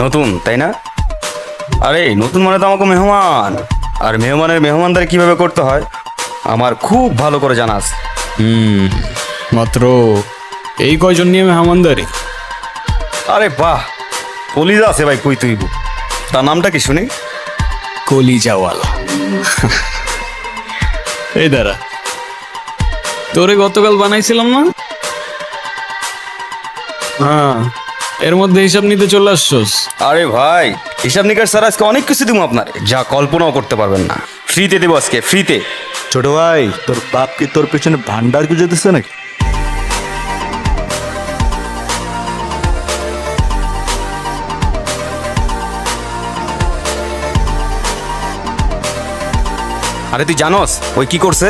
নতুন তাই না? আরে নতুন মানে তো আমাকে মেহমান, আর মেহমানের মেহমানদারি কিভাবে করতে হয় আমার খুব ভালো করে জানা আছে। মাত্র এই কয়জন নিয়ে মেহমানদারি? আরে বাহ, কলিজা আছে ভাই কই তুই। তার নামটা কি শুনি? কলিজাওয়ালা। এই দাঁড়া, তোরে গতকাল বানাইছিলাম না? হ্যাঁ, এর মধ্যে হিসাব নিতে চলে আসছস। আরে ভাই, হিসাব নিকাশ স্যার আজকে অনেক কিছু দিব আপনার, যা কল্পনাও করতে পারবেন না। ফ্রিতে দেবো আজকে, ফ্রিতে। ছোট ভাই, তোর বাপ কি তোর পেছনে ভান্ডার গুজে দিচ্ছে নাকি? আরে তুই জানোস ওই কি করছে?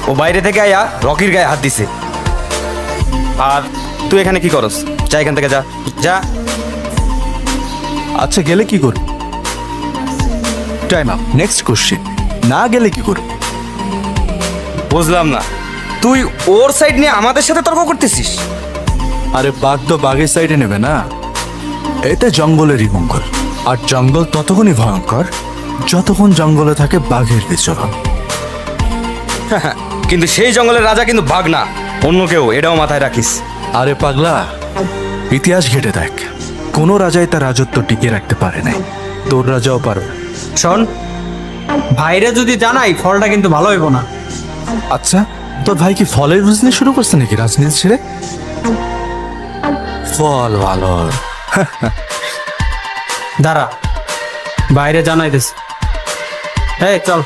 ও বাইরে থেকে আয়া রকির গায়ে হাত দিছে। আর তুই এখানে কি করস? যা এখান থেকে, যা যা। আচ্ছা, গেলে কি করবি? Time up, next question. না গেলে কি করবি? বুঝলাম না, তুই ওর সাইড নিয়ে আমাদের সাথে তর্ক করতেছিস? আরে বাঘ তো বাঘের সাইডে নেবে না, এতে জঙ্গলেরই মঙ্গল। আর জঙ্গল ততক্ষণই ভয়ঙ্কর যতক্ষণ জঙ্গলে থাকে বাঘের বিচরণ। কিন্তু সেই জঙ্গলের রাজা কিন্তু বাঘ না, অন্য কেউ, এটাও মাথায় রাখিস। আরে পাগলা, ইতিহাস ঘেটে দেখ, কোনো রাজাই তার রাজত্ব টিকিয়ে রাখতে পারে নাই। তোর রাজাও পারো। শোন, ভাইরে যদি জানাই ফলটা কিন্তু ভালো হইব না। আচ্ছা, তোর ভাই কি ফলের বিজনেস শুরু করছে নাকি রাজনীতি ছেড়ে? ফল ভালো। দাঁড়া, বাইরে জানাইতেছে। এই চল।